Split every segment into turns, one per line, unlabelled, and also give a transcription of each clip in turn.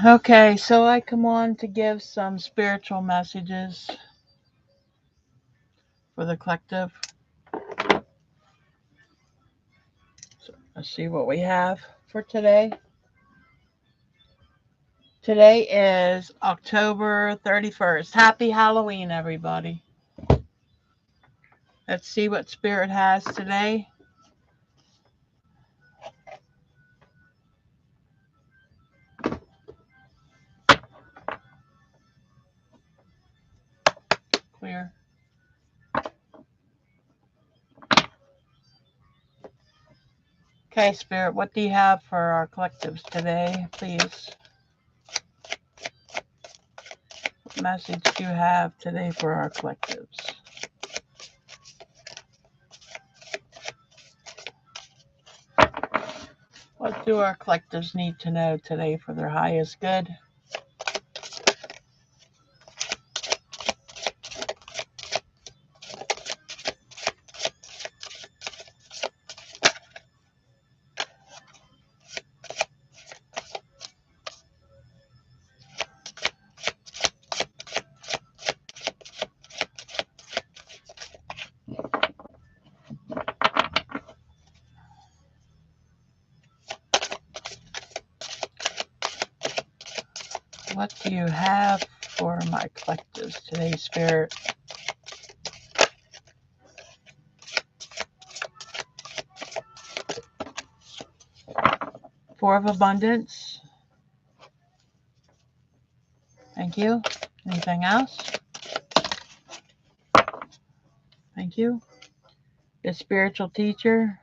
Okay, so I come on to give some spiritual messages for the collective. So let's see what we have for today. Today is October 31st. Happy Halloween, everybody. Let's see what Spirit has today. Clear. Okay, Spirit, what do you have for our collectives today, please? What message do you have today for our collectives? What do our collectives need to know today for their highest good? What do you have for my collectives today, Spirit? Four of Abundance. Thank you. Anything else? Thank you. The Spiritual Teacher.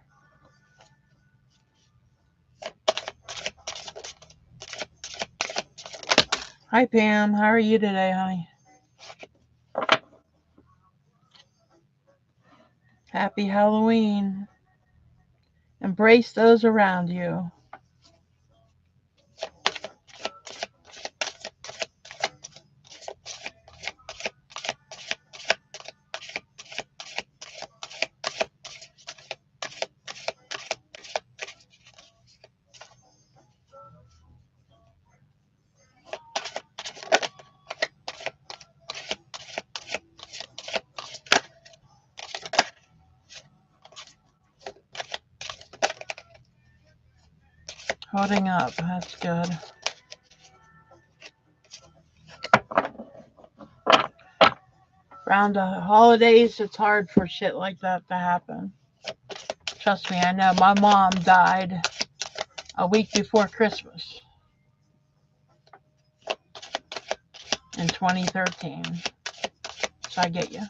Hi, Pam. How are you today, honey? Happy Halloween. Embrace those around you. Holding up. That's good. Around the holidays, it's hard for shit like that to happen. Trust me, I know. My mom died a week before Christmas in 2013. So I get you.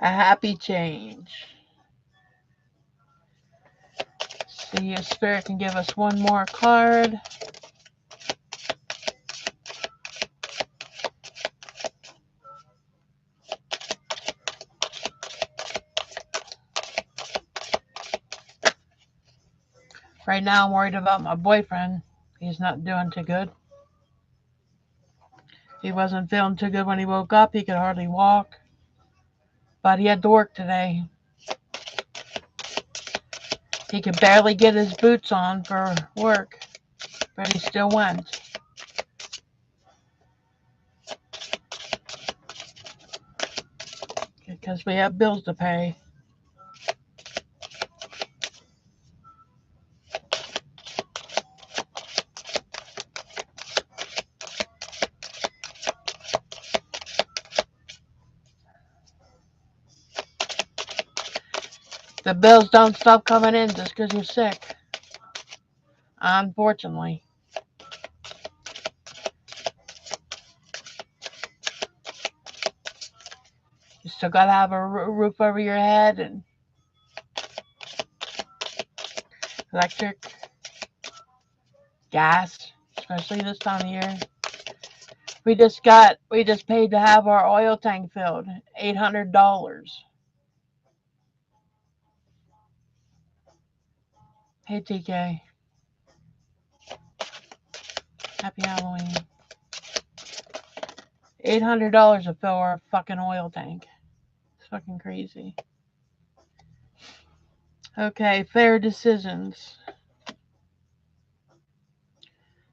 A happy change. See if Spirit can give us one more card. Right now, I'm worried about my boyfriend. He's not doing too good. He wasn't feeling too good when he woke up. He could hardly walk. But he had to work today. He could barely get his boots on for work. But he still went. Because we have bills to pay. The bills don't stop coming in just because you're sick. Unfortunately. You still gotta have a roof over your head and electric, gas, especially this time of year. We just paid to have our oil tank filled. $800. Hey TK. Happy Halloween. $800 to fill our fucking oil tank. It's fucking crazy. Okay, fair decisions.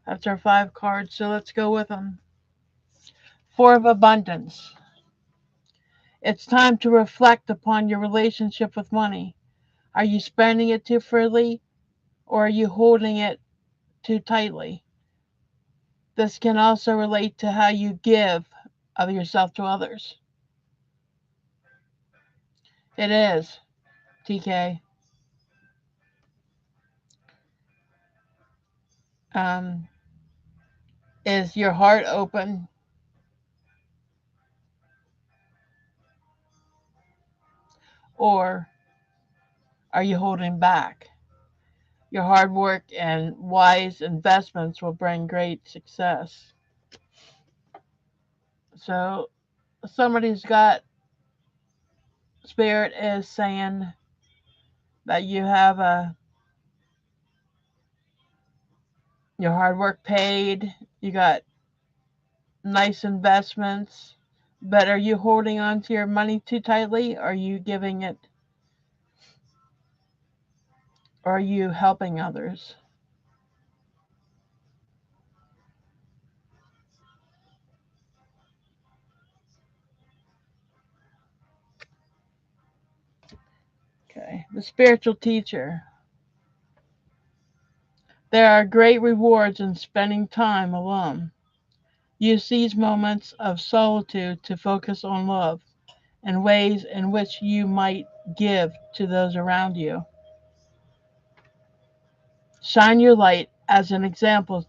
That's our 5 cards, so let's go with them. 4 of Abundance. It's time to reflect upon your relationship with money. Are you spending it too freely, or are you holding it too tightly? This can also relate to how you give of yourself to others. It is, TK. Um, is your heart open, or are you holding back? Your hard work and wise investments will bring great success. So, somebody's got spirit is saying that you have your hard work paid, you got nice investments, but are you holding on to your money too tightly? Or are you giving it, or are you helping others? Okay, the spiritual teacher. There are great rewards in spending time alone. Use these moments of solitude to focus on love and ways in which you might give to those around you. Shine your light as an example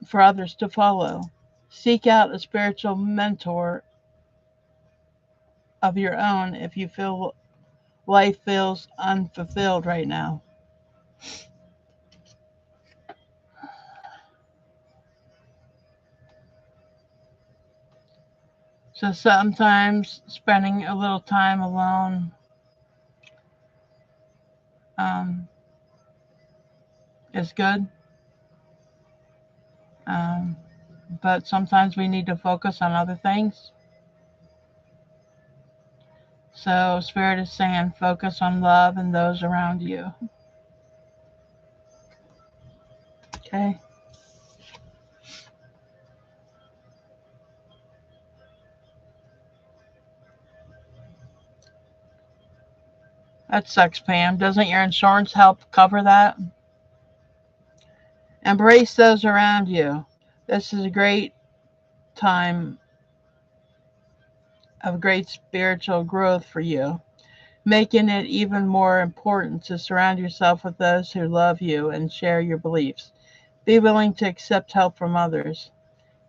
for others to follow. Seek out a spiritual mentor of your own if you feel life feels unfulfilled right now. So sometimes spending a little time alone um, is good, um, but sometimes we need to focus on other things. So Spirit is saying focus on love and those around you. Okay. That sucks, Pam. Doesn't your insurance help cover that? Embrace those around you. This is a great time of great spiritual growth for you, making it even more important to surround yourself with those who love you and share your beliefs. Be willing to accept help from others.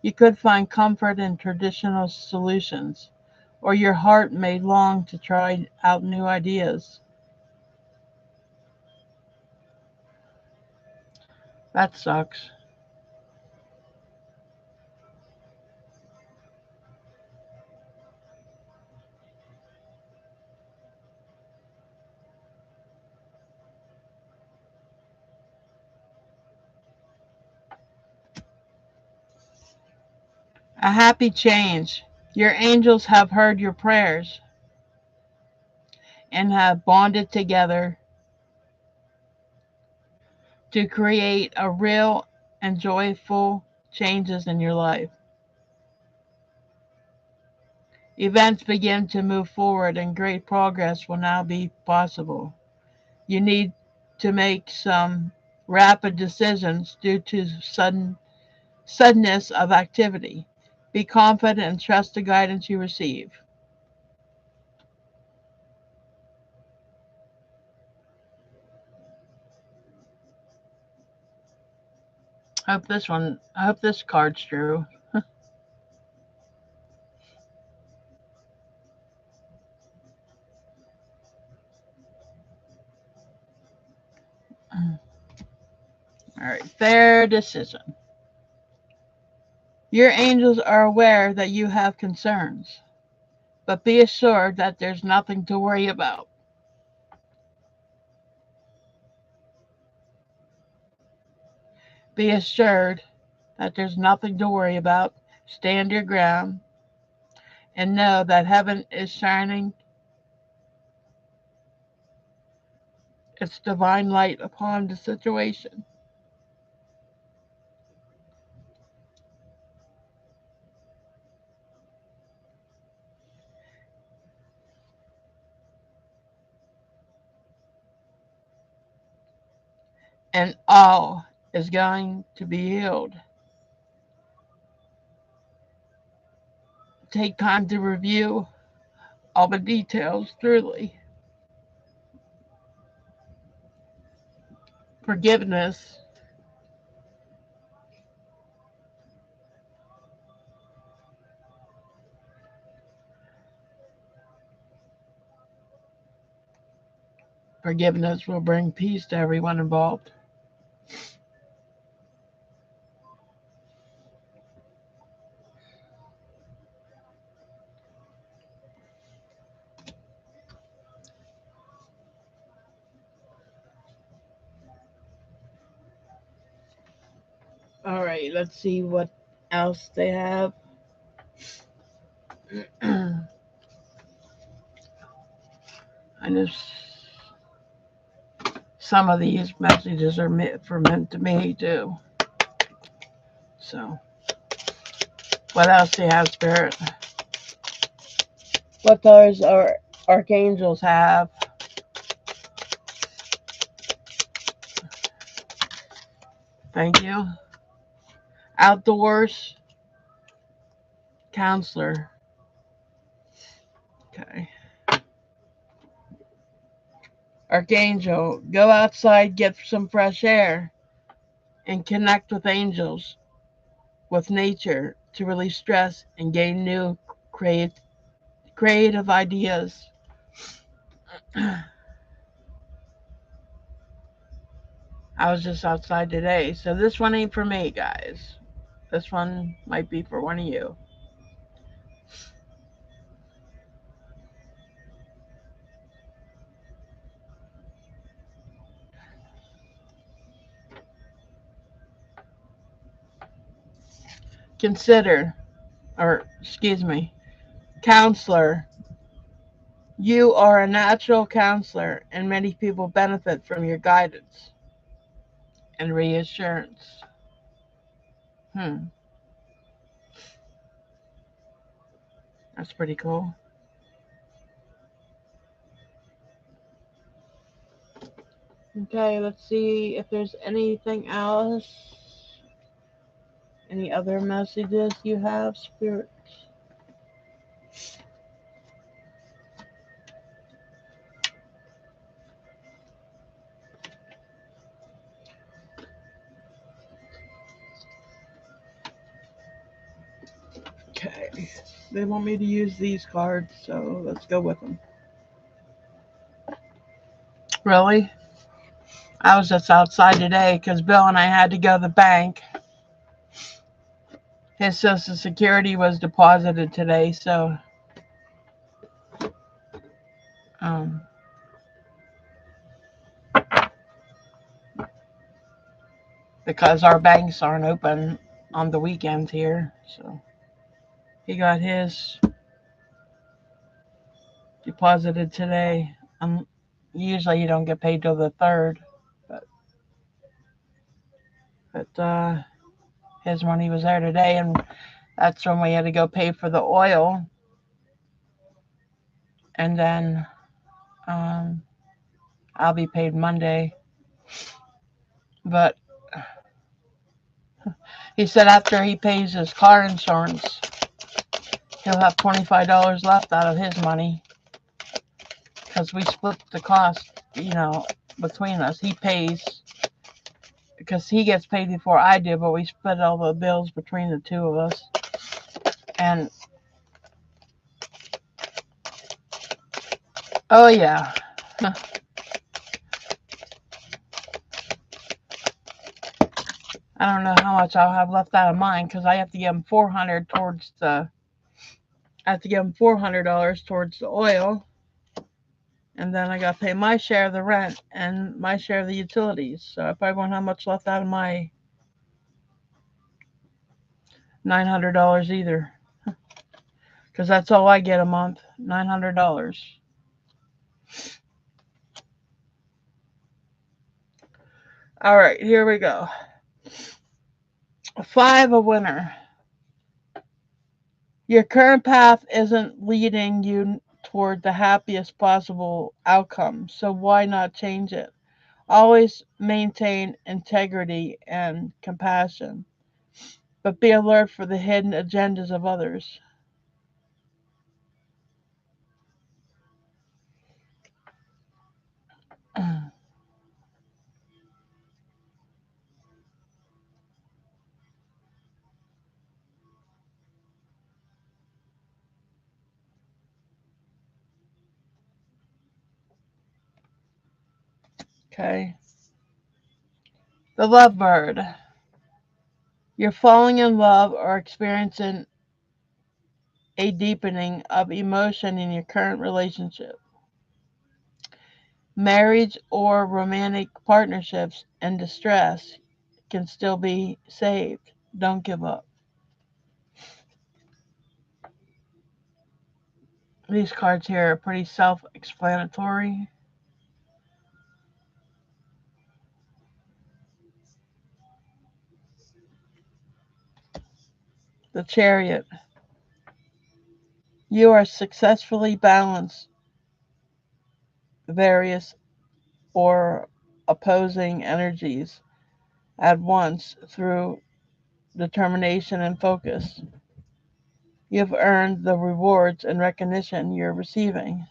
You could find comfort in traditional solutions, or your heart may long to try out new ideas. That sucks. A happy change. Your angels have heard your prayers and have bonded together to create a real and joyful changes in your life. Events begin to move forward and great progress will now be possible. You need to make some rapid decisions due to suddenness of activity. Be confident and trust the guidance you receive. I hope this card's true. All right, fair decision. Your angels are aware that you have concerns, but be assured that there's nothing to worry about. Be assured that there's nothing to worry about. Stand your ground and know that heaven is shining its divine light upon the situation. and all is going to be healed. Take time to review all the details thoroughly. Forgiveness Forgiveness will bring peace to everyone involved. All right, let's see what else they have. I know some of these messages are meant to me too. So, what else do you have, Spirit? What does our archangels have? Thank you. Outdoors counselor. Okay. Archangel, go outside, get some fresh air, and connect with angels, with nature to release stress and gain new creative ideas. I was just outside today, so this one ain't for me, guys. This one might be for one of you. Consider, or excuse me, counselor. You are a natural counselor, and many people benefit from your guidance and reassurance. Hmm, that's pretty cool. Okay, let's see if there's anything else. Any other messages you have, Spirit? Okay. They want me to use these cards, so let's go with them. Really? I was just outside today because Bill and I had to go to the bank. His Social Security was deposited today, so um, because our banks aren't open on the weekends here, so he got his deposited today. Usually you don't get paid till the third, but his money was there today, and that's when we had to go pay for the oil, and then um, I'll be paid Monday. But he said after he pays his car insurance, he'll have $25 left out of his money because we split the cost, between us. He pays because he gets paid before I do, but we split all the bills between the two of us. And oh yeah, I don't know how much I'll have left out of mine because I have to give him $400 towards the oil, and then I got to pay my share of the rent and my share of the utilities. So I probably won't have much left out of my $900 either, because that's all I get a month, $900. All right, here we go. 5 a winner. Your current path isn't leading you toward the happiest possible outcome, so why not change it? Always maintain integrity and compassion, but be alert for the hidden agendas of others. Okay. The lovebird. You're falling in love or experiencing a deepening of emotion in your current relationship. Marriage or romantic partnerships in distress can still be saved. Don't give up. These cards here are pretty self explanatory. The chariot. You are successfully balanced various or opposing energies at once through determination and focus. You've earned the rewards and recognition you're receiving.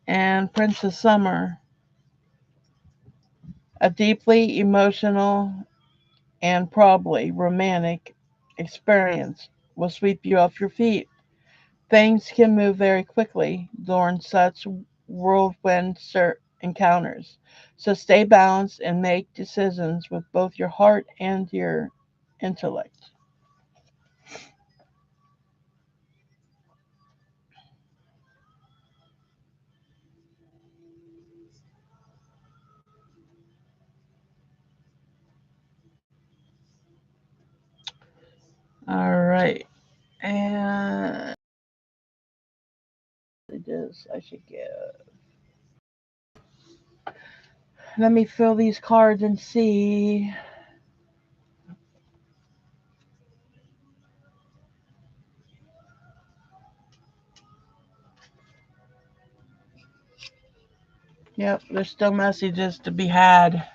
And Princess Summer, a deeply emotional and probably romantic experience will sweep you off your feet. Things can move very quickly during such whirlwind encounters. So stay balanced and make decisions with both your heart and your intellect. All right. And I should get. Let me fill these cards and see. Yep, there's still messages to be had.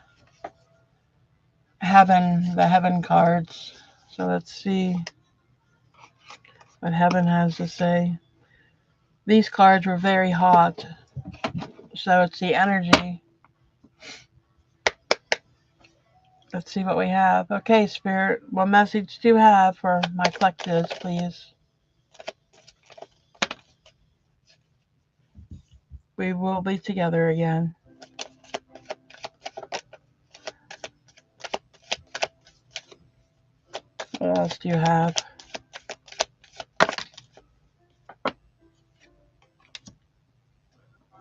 The heaven cards. So let's see what heaven has to say. These cards were very hot. So it's the energy. Let's see what we have. Okay, Spirit, what message do you have for my collectives, please? We will be together again. What else do you have?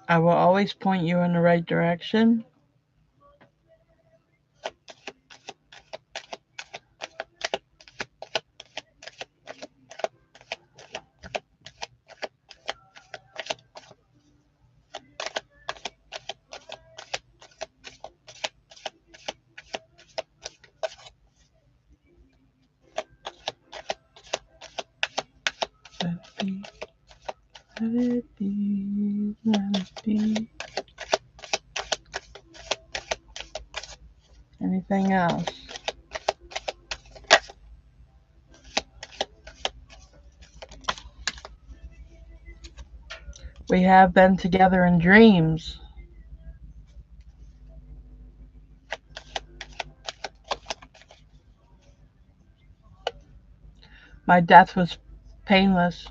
I will always point you in the right direction. Let it be, let it be, let it be. Anything else? We have been together in dreams. My death was painless.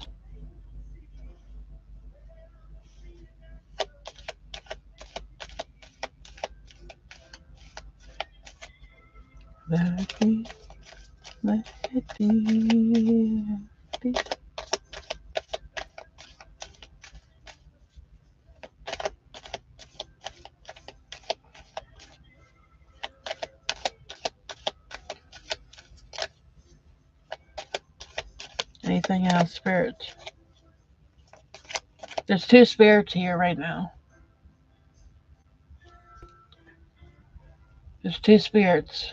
Let it be, let it be. Be. Anything else, spirits? There's two spirits here right now. There's two spirits.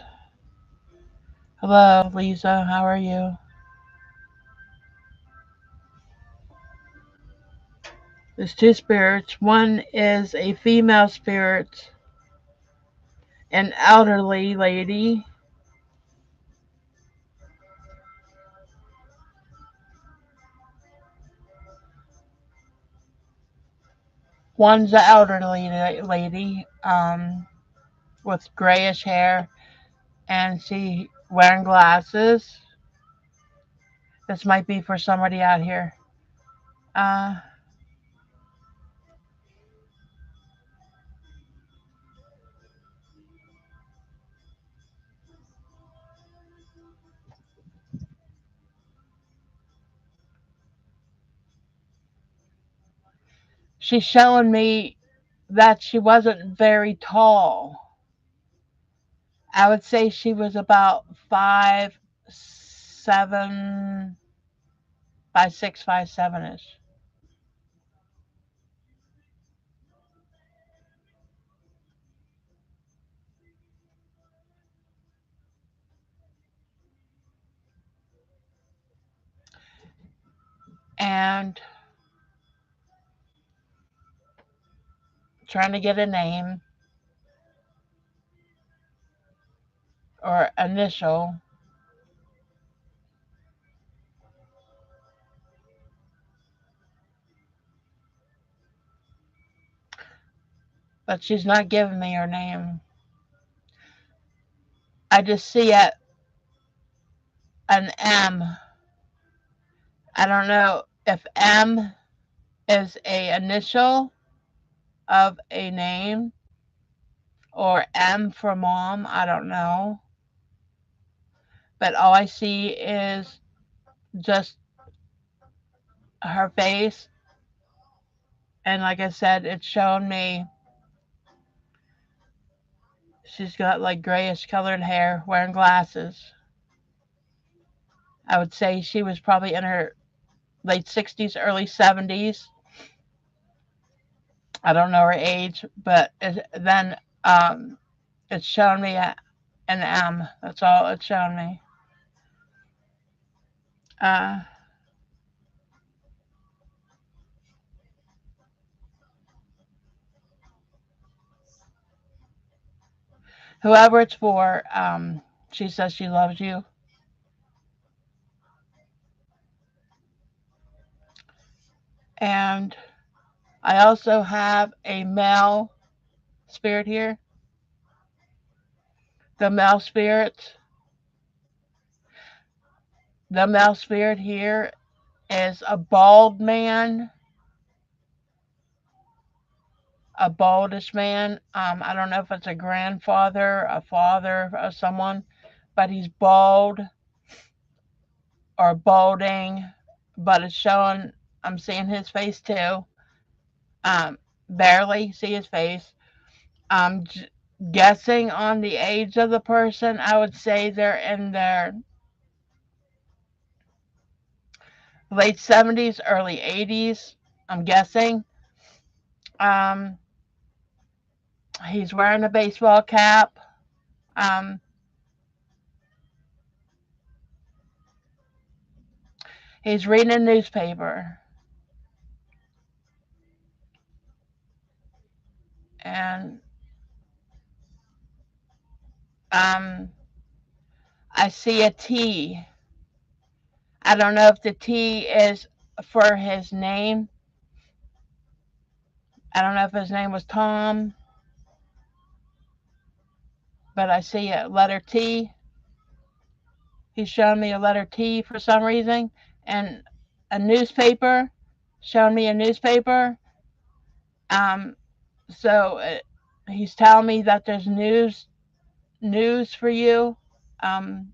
Hello, Lisa. How are you? There's two spirits. One is a female spirit, an elderly lady. One's an elderly lady, with grayish hair, and she wearing glasses. This might be for somebody out here. Uh, she's showing me that she wasn't very tall. I would say she was about 5'7", 5'6", 5'7" ish. And trying to get a name or initial. But she's not giving me her name. I just see an M. I don't know if M is a initial of a name or M for mom. I don't know. But all I see is just her face. And like I said, it's showing me she's got like grayish colored hair, wearing glasses. I would say she was probably in her late 60s, early 70s. I don't know her age, but then it's showing me an M. That's all it's showing me. Uh, Whoever it's for, she says she loves you. And I also have a male spirit here. The male spirit, the male spirit here is a bald man, a baldish man. I don't know if it's a grandfather, a father of someone, but he's bald or balding. But it's showing. I'm seeing his face too. Barely see his face. Um, Guessing on the age of the person, I would say they're in their late 70s, early 80s. I'm guessing. Um, he's wearing a baseball cap. Um, he's reading a newspaper. And um, I see a T. I don't know if the T is for his name. I don't know if his name was Tom, but I see a letter T. He's showing me a letter T for some reason. And a newspaper, showing me a newspaper. Um, so he's telling me that there's news for you. Um,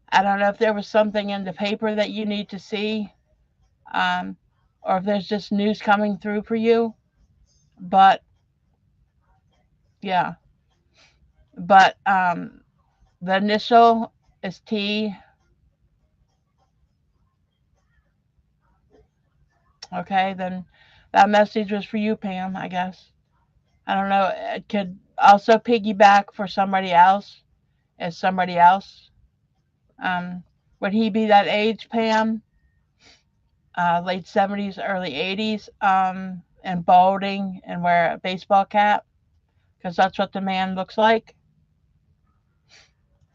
I don't know if there was something in the paper that you need to see, um, or if there's just news coming through for you. But yeah, but the initial is T. Okay, then that message was for you, Pam, I guess. I don't know. It could also piggyback for somebody else. As somebody else. Um, would he be that age, Pam? Late 70s, early 80s, and balding and wear a baseball cap? Because that's what the man looks like.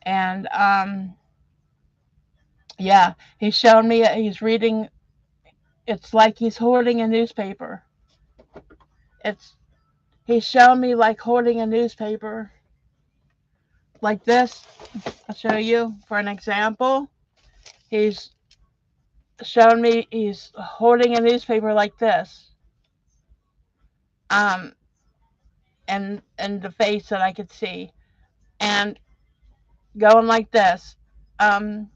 And yeah, he's showing me, he's reading, it's like he's holding a newspaper. It's, he's showing me like holding a newspaper like this. I'll show you for an example. He's showing me he's holding a newspaper like this. Um, and the face that I could see, and going like this. Um,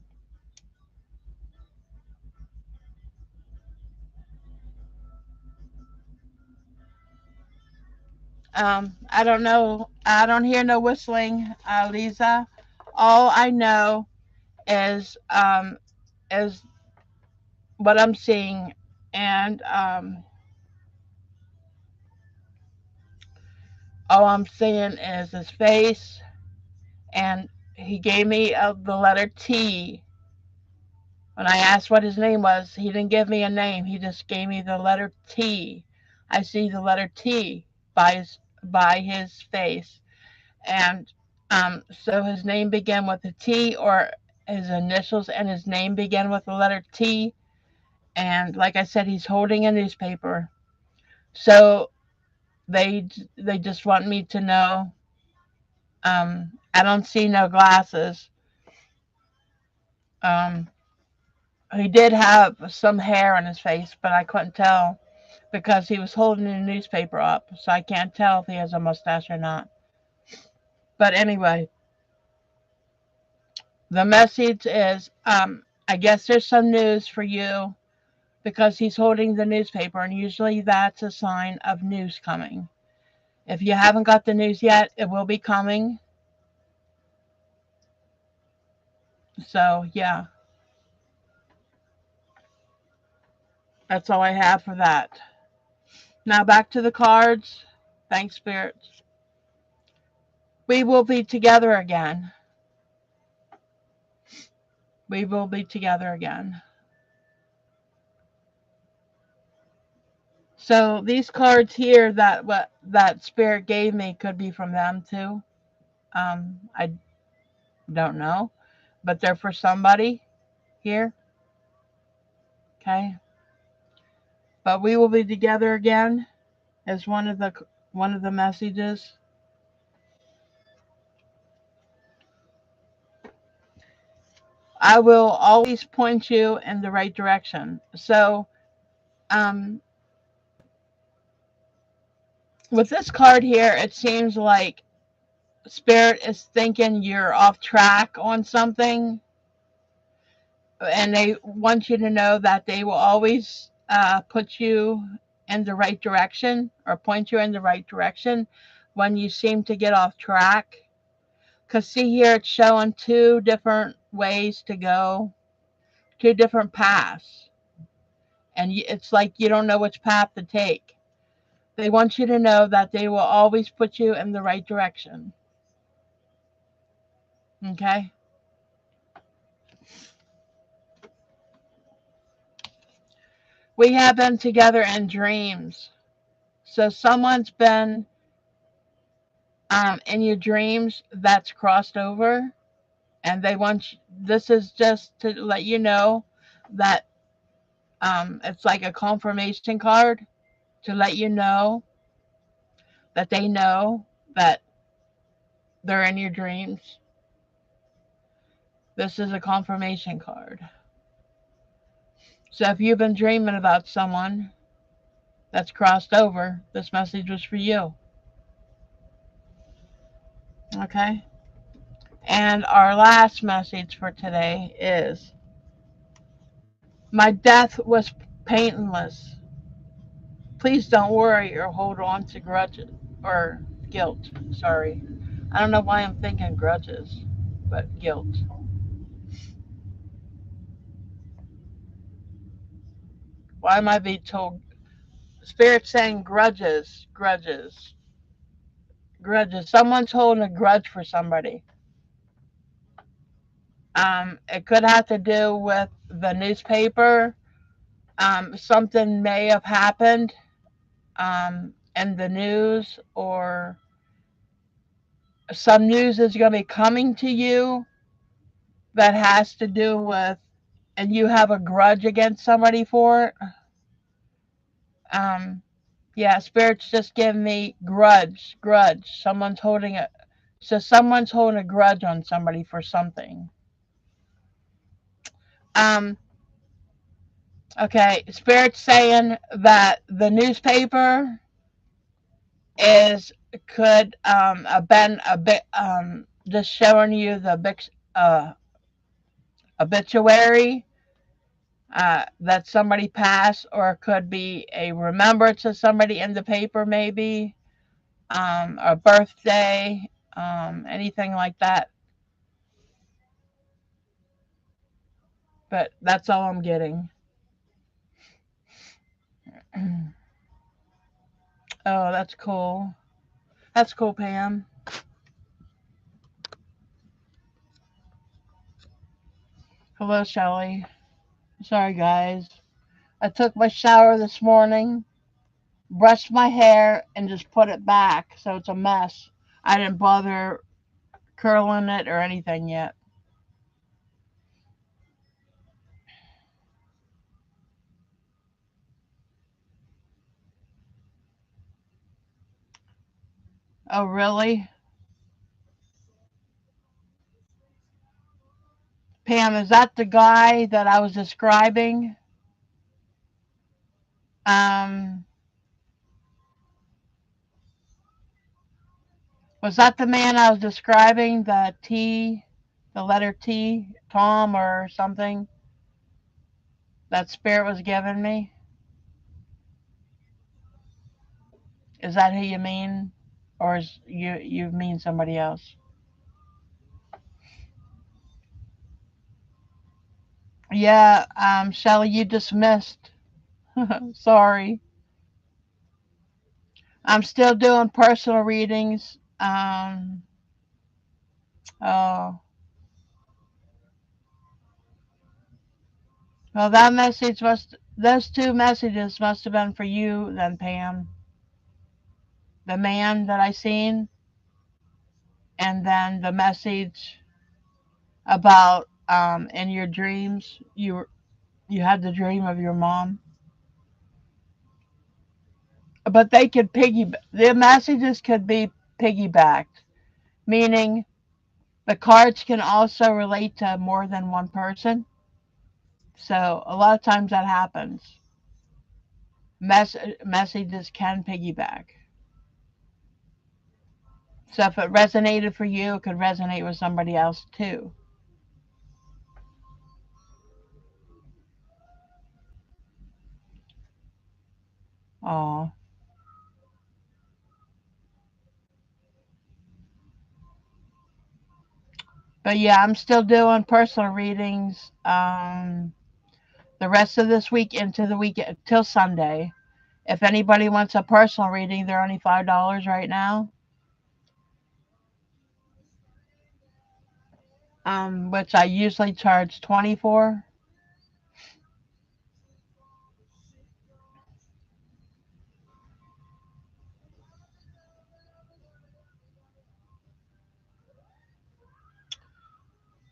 I don't know. I don't hear no whistling, Lisa. All I know is is what I'm seeing, and all I'm seeing is his face, and he gave me the letter T. When I asked what his name was, he didn't give me a name. He just gave me the letter T. I see the letter T by his face, and so his name began with a T, or his initials and his name began with the letter T. And like I said, he's holding a newspaper. So they just want me to know. I don't see no glasses. Um, he did have some hair on his face, but I couldn't tell because he was holding the newspaper up, so I can't tell if he has a mustache or not. But anyway, the message is I guess there's some news for you because he's holding the newspaper, and usually that's a sign of news coming. If you haven't got the news yet, it will be coming. So, yeah, that's all I have for that. Now, back to the cards. Thanks, spirits. We will be together again. We will be together again. So these cards here that what that spirit gave me could be from them too. I don't know, but they're for somebody here. Okay, but we will be together again as one of the messages. I will always point you in the right direction. So um, with this card here, it seems like spirit is thinking you're off track on something, and they want you to know that they will always put you in the right direction or point you in the right direction when you seem to get off track. Because see here, it's showing two different ways to go, two different paths, and it's like you don't know which path to take. They want you to know that they will always put you in the right direction. Okay? We have been together in dreams. So someone's been in your dreams that's crossed over, and they want you, this is just to let you know that it's like a confirmation card to let you know that they know that they're in your dreams. This is a confirmation card. So if you've been dreaming about someone that's crossed over, this message was for you. Okay? And our last message for today is my death was painless. Please don't worry or hold on to grudges or guilt. Sorry. I don't know why I'm thinking grudges, but guilt. Why am I being told? Spirit saying grudges, grudges. grudges. Someone's holding a grudge for somebody. It could have to do with the newspaper. Something may have happened in the news, or some news is going to be coming to you that has to do with, and you have a grudge against somebody for it. Um, yeah, spirits just give me grudge. Someone's holding a grudge on somebody for something. Um, okay, spirits saying that the newspaper is could have been a bit just showing you the obituary that somebody passed, or it could be a remembrance of somebody in the paper, maybe a birthday, anything like that. But that's all I'm getting. Oh, that's cool. That's cool, Pam. Hello, Shelly. Sorry, guys. I took my shower this morning, brushed my hair, and just put it back, so it's a mess. I didn't bother curling it or anything yet. Oh, really? Pam, is that the guy that I was describing? Um, was that the man I was describing? The letter T, Tom or something? That spirit was giving me? Is that who you mean, or is you mean somebody else? Yeah, Shelly, you dismissed. Sorry. I'm still doing personal readings. Oh, well, those two messages must have been for you then, Pam. The man that I seen, and then the message about in your dreams you had the dream of your mom. But the messages could be piggybacked, meaning the cards can also relate to more than one person. So a lot of times that happens. Messages can piggyback. So if it resonated for you, it could resonate with somebody else too. Oh, but yeah, I'm still doing personal readings. The rest of this week into the week till Sunday. If anybody wants a personal reading, they're only $5 right now. Which I usually charge 20 for.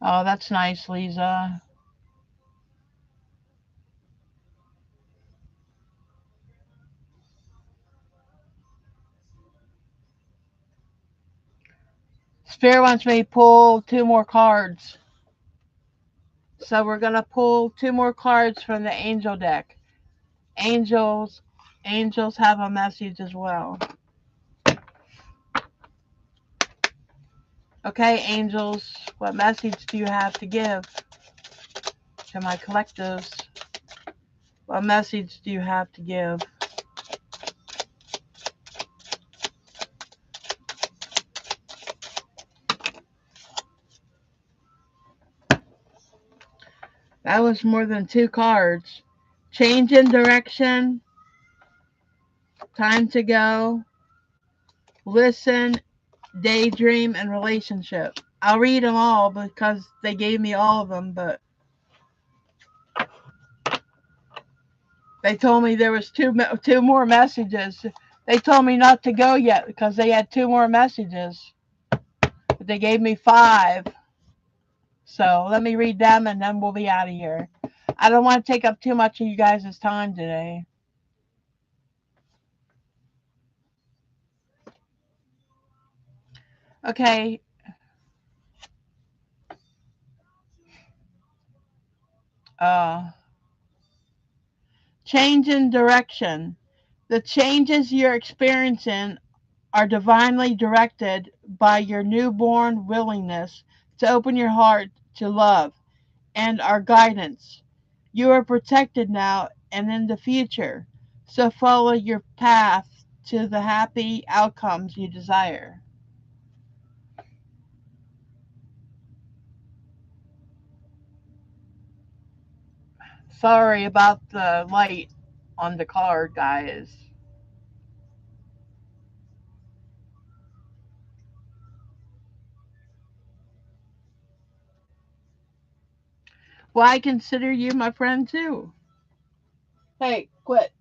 Oh, that's nice, Lisa. Spirit wants me to pull two more cards. So we're gonna pull two more cards from the angel deck. Angels angels have a message as well. Okay, angels, what message do you have to give to my collectives? What message do you have to give? That was more than two cards. Change in direction, time to go, listen, daydream, and relationship. I'll read them all because they gave me all of them, but they told me there was two more messages. They told me not to go yet because they had two more messages. But they gave me five. So let me read them and then we'll be out of here. I don't want to take up too much of you guys' time today. Okay. Uh, Change in direction. The changes you're experiencing are divinely directed by your newborn willingness to open your heart to love and our guidance. You are protected now and in the future, so follow your path to the happy outcomes you desire. Sorry about the light on the card, guys. Well, I consider you my friend too. Hey, quit,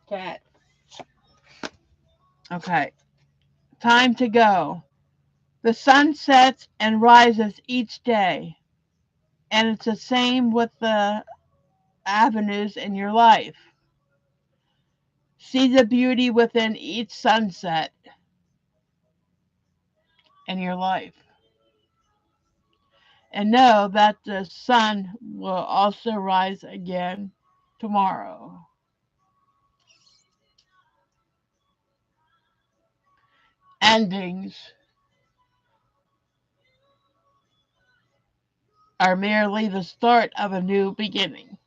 cat. Okay, time to go. The sun sets and rises each day, and it's the same with the avenues in your life. See the beauty within each sunset in your life, and know that the sun will also rise again tomorrow. Endings are merely the start of a new beginning.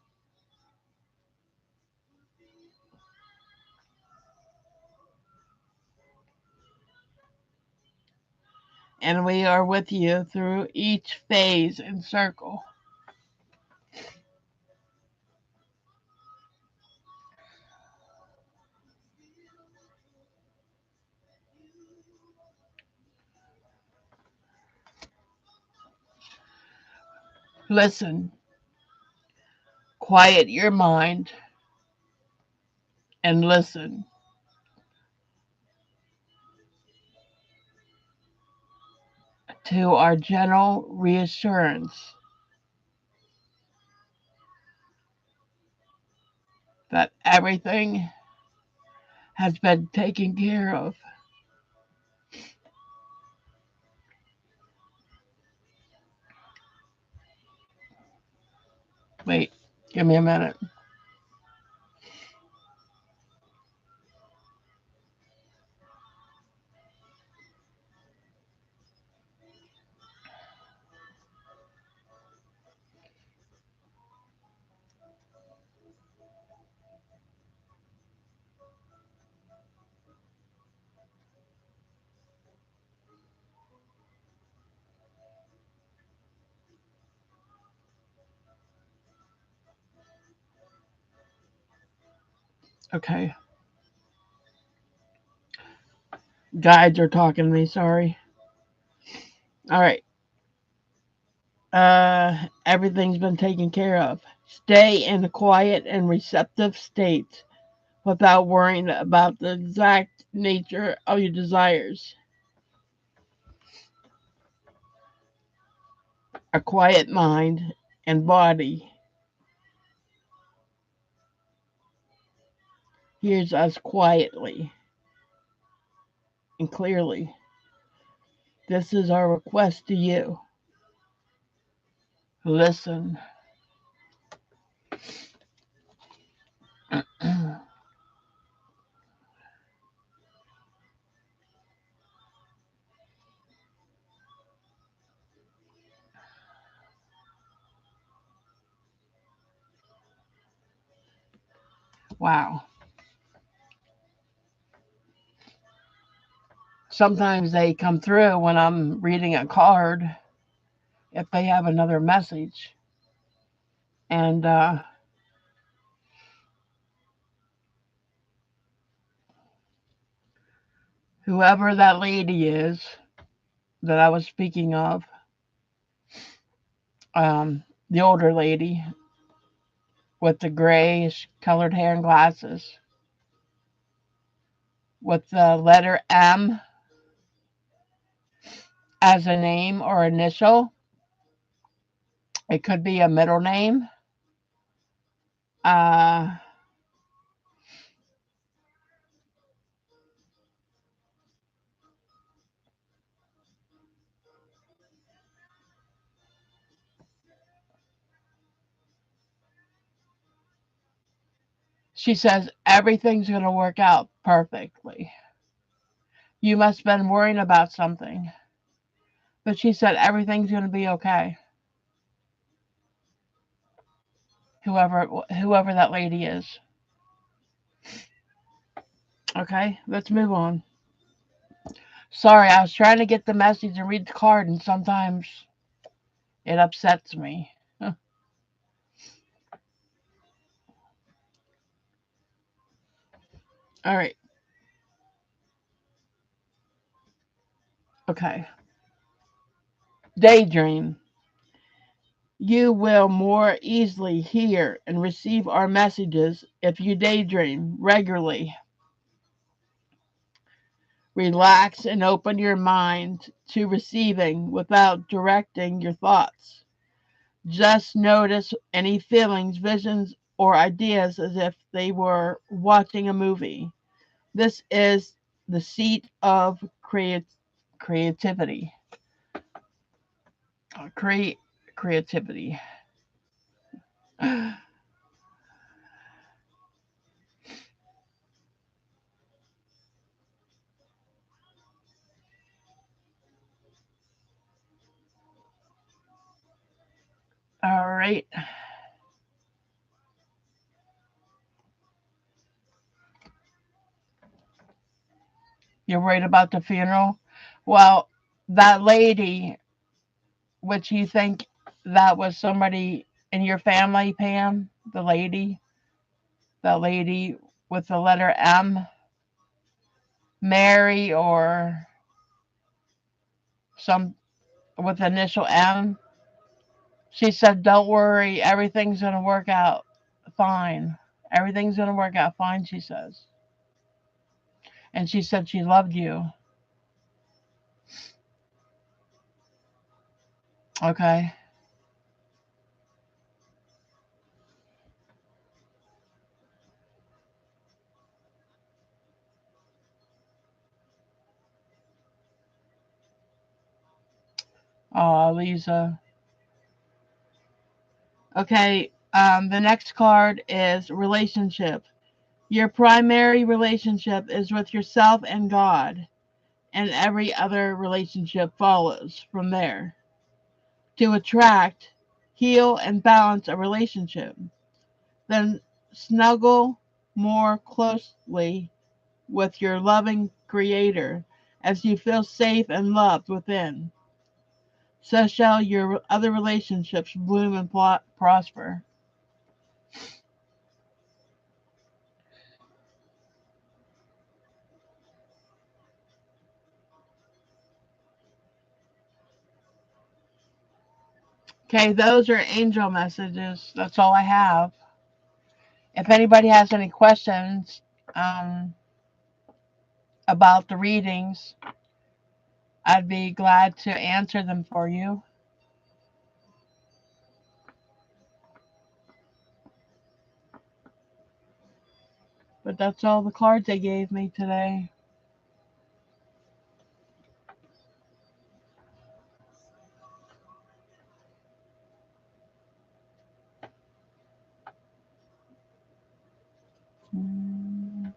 And we are with you through each phase and circle. Listen, quiet your mind and listen to our gentle reassurance that everything has been taken care of. Wait, give me a minute. Okay. Guides are talking to me, sorry. All right. Everything's been taken care of. Stay in a quiet and receptive state without worrying about the exact nature of your desires. A quiet mind and body hears us quietly and clearly. This is our request to you. Listen. Wow. Sometimes they come through when I'm reading a card if they have another message. And Whoever that lady is that I was speaking of, the older lady with the grayish colored hair and glasses, with the letter M as a name or initial. It could be a middle name. Uh, she says everything's going to work out perfectly. You must have been worrying about something, but she said everything's going to be okay. Whoever that lady is. Okay, let's move on. Sorry, I was trying to get the message and read the card, and sometimes it upsets me. All right, okay. Daydream. You will more easily hear and receive our messages if you daydream regularly. Relax and open your mind to receiving without directing your thoughts. Just notice any feelings, visions, or ideas as if they were watching a movie. This is the seat of creativity. Create creativity. All right. You're worried about the funeral? Well, that lady, which you think that was somebody in your family, Pam, that lady with the letter M, Mary, or some with the initial M, she said, "Don't worry, everything's going to work out fine. Everything's going to work out fine," she says. And she said she loved you. Okay. Oh, Lisa. Okay. The next card is relationship. Your primary relationship is with yourself and God, and every other relationship follows from there. To attract, heal, and balance a relationship, then snuggle more closely with your loving Creator as you feel safe and loved within. So shall your other relationships bloom and prosper. Okay, those are angel messages. That's all I have. If anybody has any questions um, about the readings, I'd be glad to answer them for you. But that's all the cards they gave me today. Mm.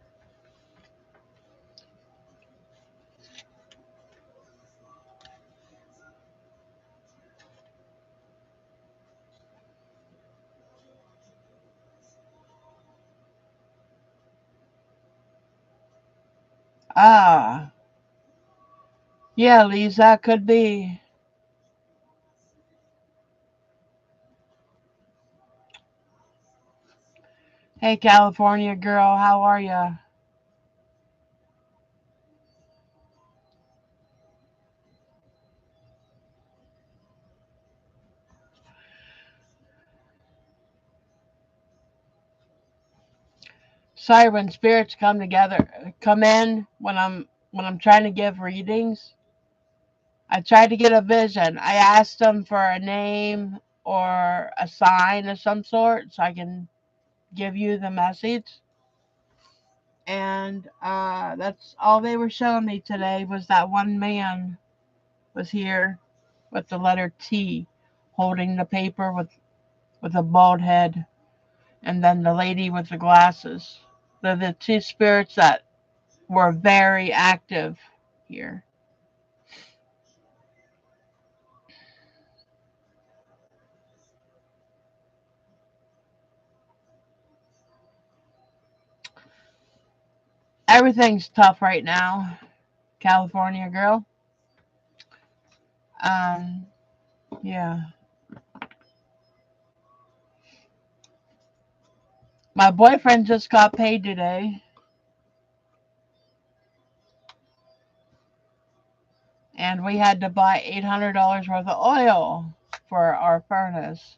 Ah, yeah, Lisa, could be. Hey, California girl, how are ya? Sorry, when spirits come in when I'm trying to give readings. I tried to get a vision. I asked them for a name or a sign of some sort so I can give you the message. And that's all they were showing me today was that one man was here with the letter T holding the paper with a bald head, and then the lady with the glasses. They're the two spirits that were very active here. Everything's tough right now, California girl. Um, yeah. My boyfriend just got paid today, and we had to buy $800 worth of oil for our furnace.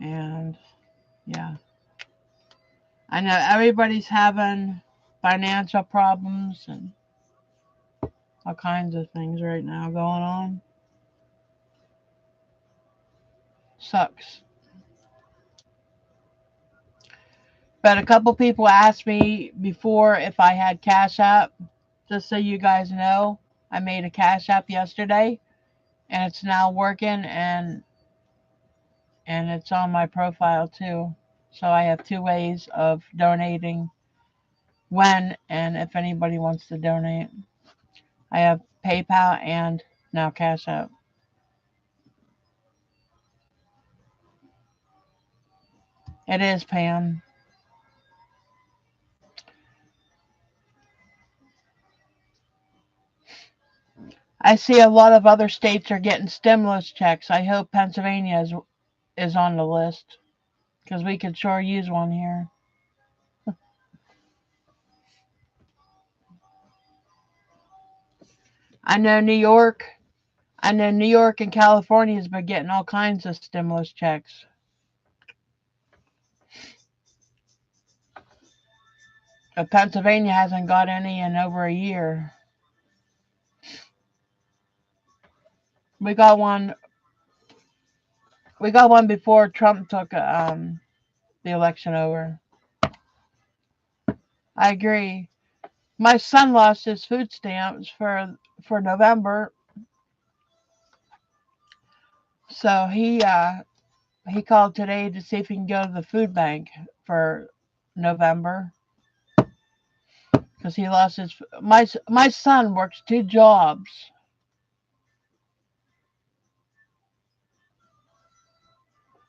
And yeah, I know everybody's having financial problems and all kinds of things right now going on. Sucks. But a couple people asked me before if I had Cash App. Just so you guys know, I made a Cash App yesterday, and it's now working, and it's on my profile too. So I have two ways of donating when and if anybody wants to donate. I have PayPal and now Cash App. It is, Pam. I see a lot of other states are getting stimulus checks. I hope Pennsylvania is on the list because we could sure use one here. I know New York. I know New York and California has been getting all kinds of stimulus checks. But Pennsylvania hasn't got any in over a year. We got one. We got one before Trump took the election over. I agree. My son lost his food stamps for November, so he called today to see if he can go to the food bank for November because he lost his. My son works two jobs.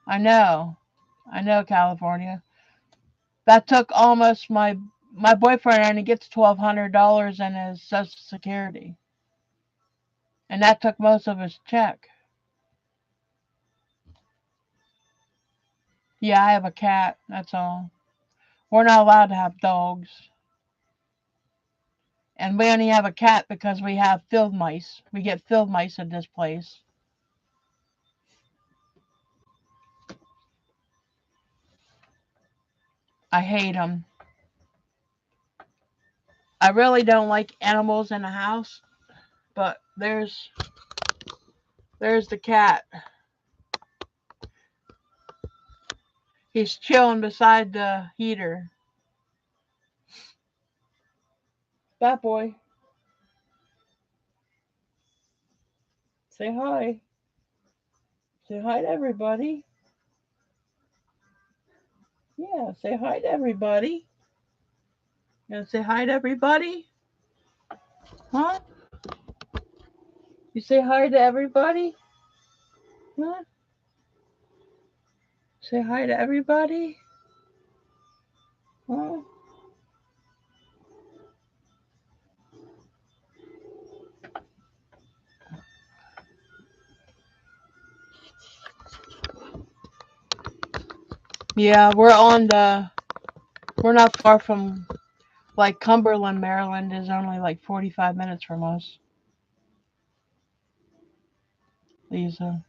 I know, I know, California. That took almost my boyfriend only gets $1,200 in his Social Security, and that took most of his check. Yeah, I have a cat. That's all. We're not allowed to have dogs. And we only have a cat because we have field mice. We get field mice at this place. I hate them. I really don't like animals in the house, but there's the cat. He's chilling beside the heater. That boy. Say hi. Say hi to everybody. Yeah, say hi to everybody. You gonna say hi to everybody? Huh? You say hi to everybody? Huh? Say hi to everybody? Huh? Yeah, we're not far from, like, Cumberland, Maryland is only like 45 minutes from us, Lisa.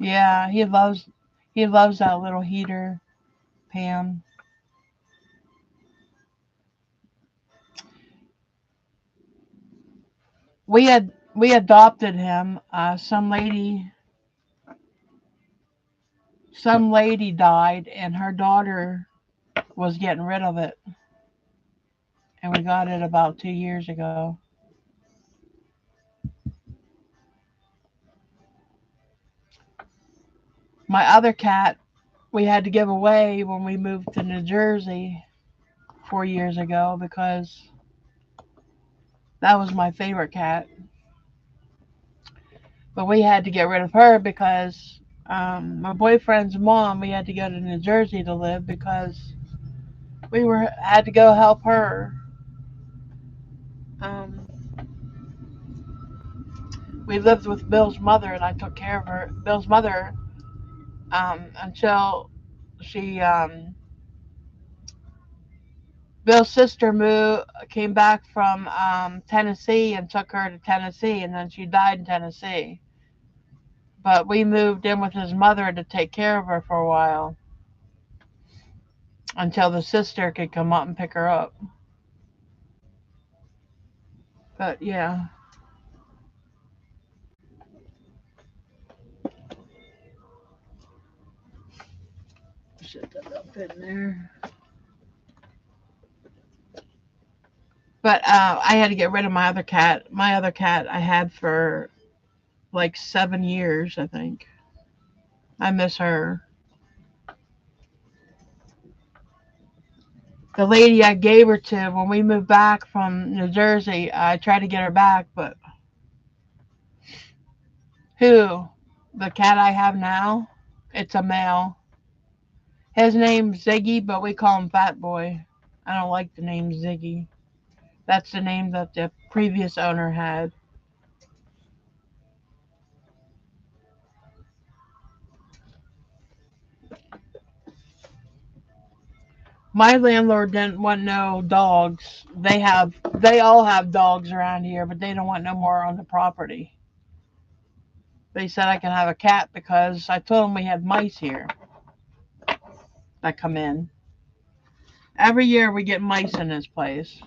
Yeah, he loves that little heater, Pam. We adopted him. Some lady died, and her daughter was getting rid of it, and we got it about 2 years ago. My other cat we had to give away when we moved to New Jersey 4 years ago because that was my favorite cat. But we had to get rid of her because my boyfriend's mom, we had to go to New Jersey to live because we were had to go help her. Um, we lived with Bill's mother, and I took care of her. Bill's mother until she Bill's sister moved came back from Tennessee and took her to Tennessee, and then she died in Tennessee. But we moved in with his mother to take care of her for a while until the sister could come up and pick her up. But yeah, shit that up in there. But I had to get rid of my other cat. My other cat I had for like 7 years, I think. I miss her. The lady I gave her to when we moved back from New Jersey, I tried to get her back, but who? The cat I have now? It's a male. His name's Ziggy, but we call him Fat Boy. I don't like the name Ziggy. That's the name that the previous owner had. My landlord didn't want no dogs. They all have dogs around here, but they don't want no more on the property. They said I can have a cat because I told them we had mice here that come in. Every year we get mice in this place.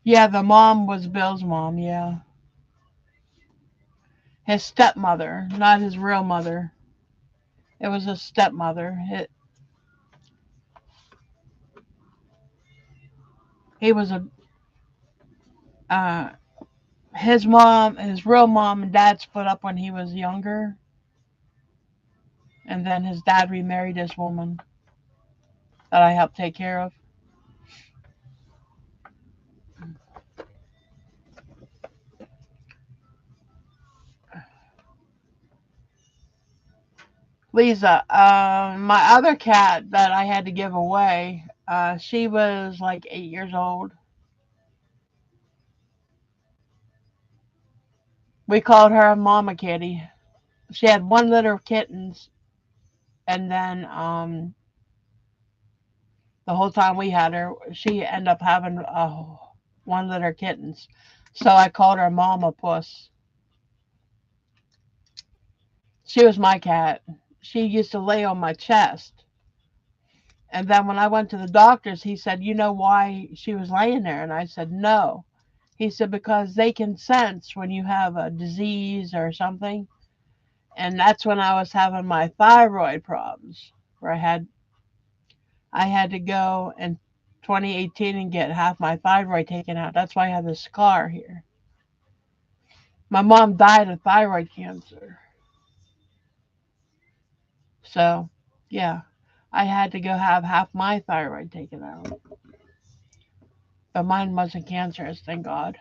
Yeah, the mom was Bill's mom, yeah. His stepmother, not his real mother. It was his stepmother. He was a uh his real mom and dad split up when he was younger, and then his dad remarried this woman that I helped take care of. Lisa, my other cat that I had to give away, she was like 8 years old. We called her Mama Kitty. She had one litter of kittens, and then the whole time we had her, she ended up having one litter of kittens. So I called her Mama Puss. She was my cat. She used to lay on my chest. And then when I went to the doctors, he said, "You know why she was laying there?" And I said, "No." He said, "Because they can sense when you have a disease or something." And that's when I was having my thyroid problems, where I had to go in 2018 and get half my thyroid taken out. That's why I have this scar here. My mom died of thyroid cancer. So, yeah, I had to go have half my thyroid taken out. But mine wasn't cancerous, thank God.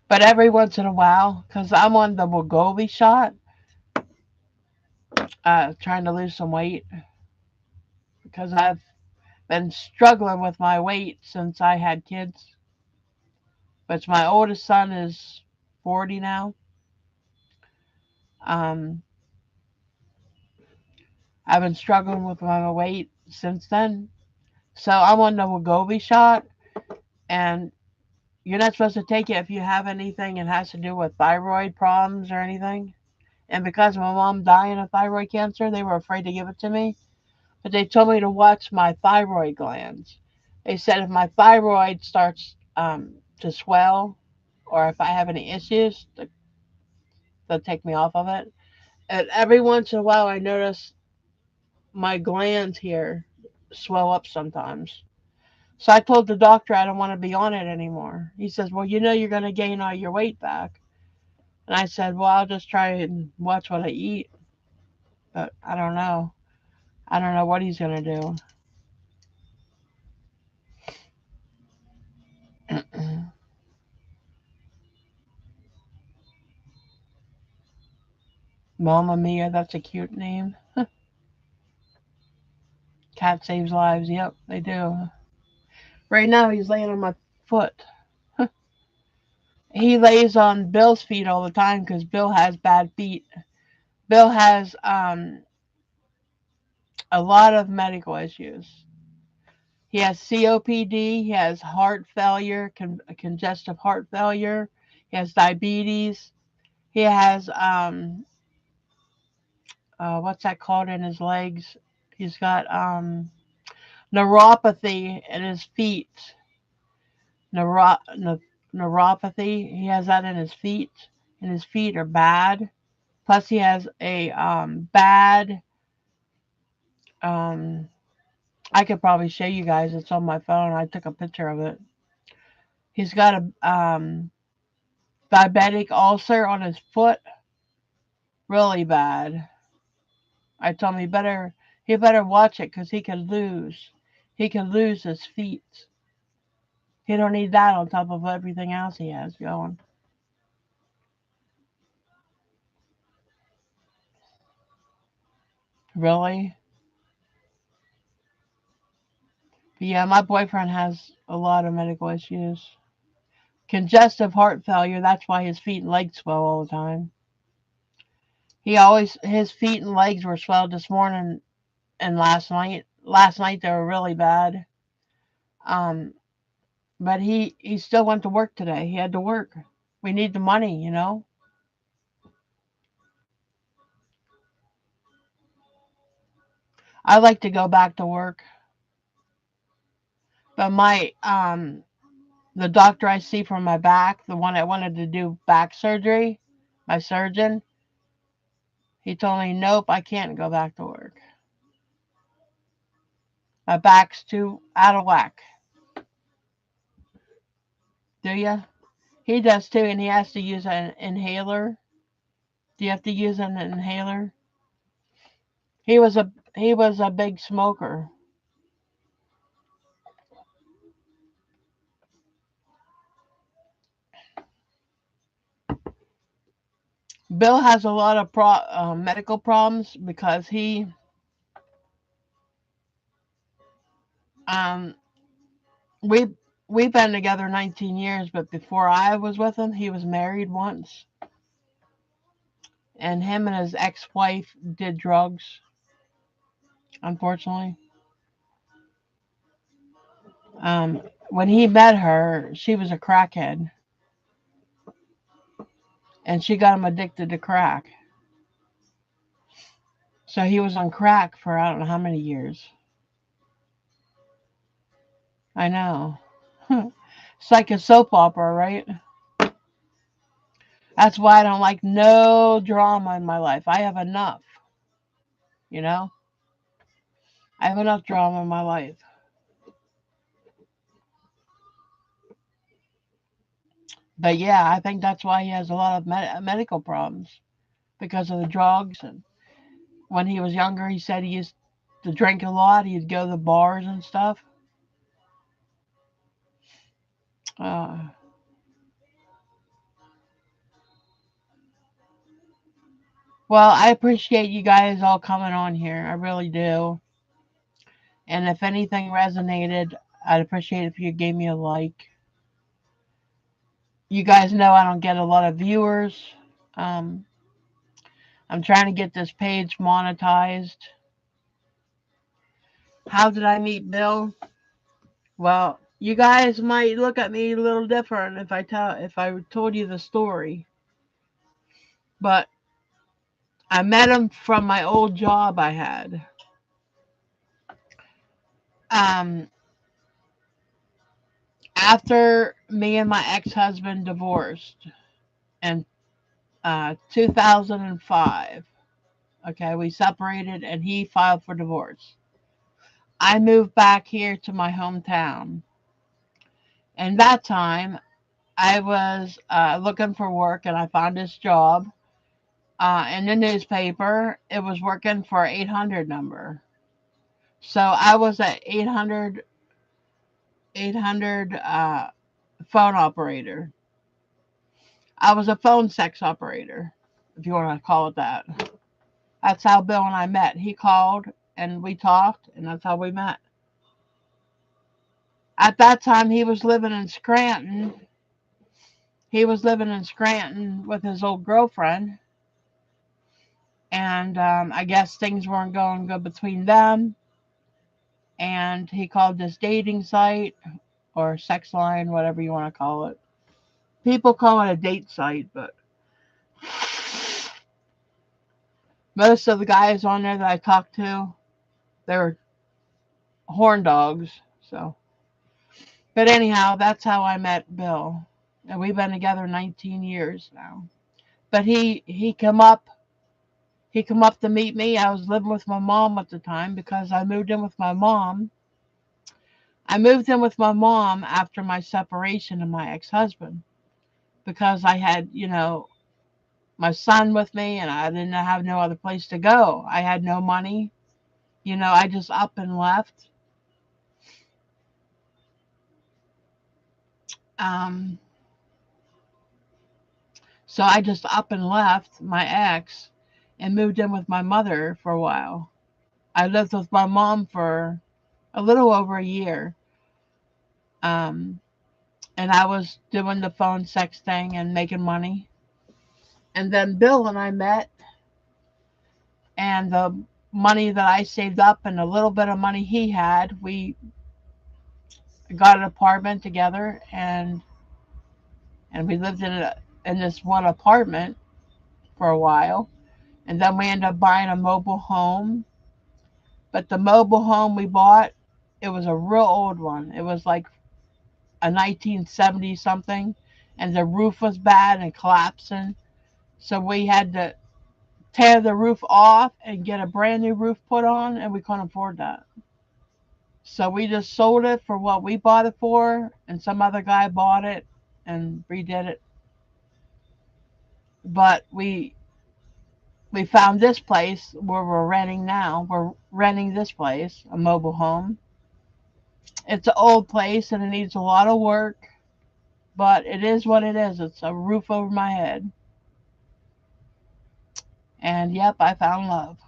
But every once in a while, because I'm on the Wegovy shot, trying to lose some weight, because I've been struggling with my weight since I had kids. But my oldest son is 40 now. Um, I've been struggling with my weight since then. So I'm on the Wegovy shot, and you're not supposed to take it if you have anything that has to do with thyroid problems or anything. And because my mom died of thyroid cancer, they were afraid to give it to me. But they told me to watch my thyroid glands. They said if my thyroid starts to swell, or if I have any issues, they'll take me off of it. And every once in a while, I notice my glands here swell up sometimes. So I told the doctor I don't want to be on it anymore. He says, "Well, you know you're going to gain all your weight back." And I said, "Well, I'll just try and watch what I eat." But I don't know. I don't know what he's going to do. Mama Mia, that's a cute name. Cat saves lives. Yep, they do. Right now, he's laying on my foot. He lays on Bill's feet all the time because Bill has bad feet. Bill has a lot of medical issues. He has COPD, he has heart failure, congestive heart failure, he has diabetes, he has what's that called in his legs? He's got neuropathy in his feet. Neuro, neuropathy. He has that in his feet, and his feet are bad. Plus, he has a bad. Um, I could probably show you guys. It's on my phone. I took a picture of it. He's got a diabetic ulcer on his foot, really bad. I told him he better watch it because he could lose his feet. He don't need that on top of everything else he has going. Really? But yeah, my boyfriend has a lot of medical issues. Congestive heart failure. That's why his feet and legs swell all the time. His feet and legs were swelled this morning and last night. Last night they were really bad. Um, but he still went to work today. He had to work. We need the money, you know. I like to go back to work, but my the doctor I see for my back, the one I wanted to do back surgery, my surgeon, he told me, nope, I can't go back to work. My back's too out of whack. Do you? He does too, and he has to use an inhaler. Do you have to use an inhaler? He was a big smoker. Bill has a lot of medical problems because he um we we've been together 19 years, but before I was with him, he was married once, and him and his ex-wife did drugs. Unfortunately, when he met her, she was a crackhead, and she got him addicted to crack. So he was on crack for I don't know how many years. I know. It's like a soap opera, right? That's why I don't like no drama in my life. I have enough, you know? I have enough drama in my life. But yeah, I think that's why he has a lot of medical problems because of the drugs. And when he was younger, he said he used to drink a lot. He'd go to the bars and stuff. Uh, well, I appreciate you guys all coming on here. I really do. And if anything resonated, I'd appreciate if you gave me a like. You guys know I don't get a lot of viewers. Um, I'm trying to get this page monetized. How did I meet Bill? Well, you guys might look at me a little different if I told you the story, but I met him from my old job I had. Um, After me and my ex-husband divorced in 2005. Okay, we separated and he filed for divorce. I moved back here to my hometown. And that time, I was looking for work and I found this job in the newspaper. It was working for 800 number. So I was at 800 phone operator. I was a phone sex operator, if you want to call it that. That's how Bill and I met. He called and we talked, and that's how we met. At that time, he was living in Scranton. He was living in Scranton with his old girlfriend, and I guess things weren't going good between them. And he called this dating site or sex line, whatever you want to call it. People call it a date site, but most of the guys on there that I talked to, they were horn dogs. So, but anyhow, that's how I met Bill, and we've been together 19 years now. But he come up to meet me. I was living with my mom at the time because I moved in with my mom. I moved in with my mom after my separation and my ex-husband because I had, my son with me and I didn't have no other place to go. I had no money. I just up and left. Um, so I just up and left my ex and moved in with my mother for a while. I lived with my mom for a little over a year. Um, and I was doing the phone sex thing and making money. And then Bill and I met, and the money that I saved up and a little bit of money he had, we got an apartment together, and we lived in this one apartment for a while. And then we ended up buying a mobile home. But the mobile home we bought, it was a real old one. It was like a 1970 something, and the roof was bad and collapsing. So we had to tear the roof off and get a brand new roof put on, and we couldn't afford that. So we just sold it for what we bought it for, and some other guy bought it and redid it. But we found this place where we're renting now. We're renting this place, a mobile home. It's an old place and it needs a lot of work, but it is what it is. It's a roof over my head. And yep, I found love.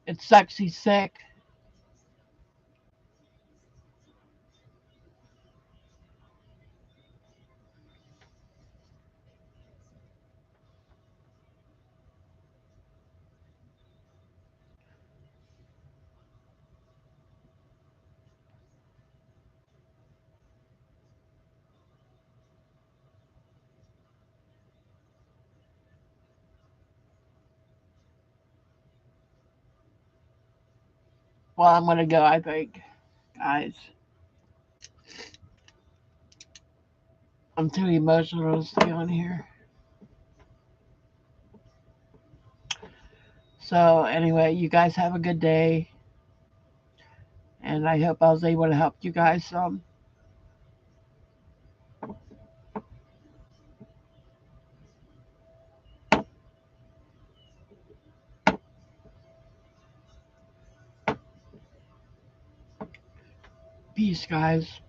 It sucks he's sick. Well, I'm gonna go, I think, guys. I'm too emotional to stay on here. So anyway, you guys have a good day, and I hope I was able to help you guys some. Peace, guys.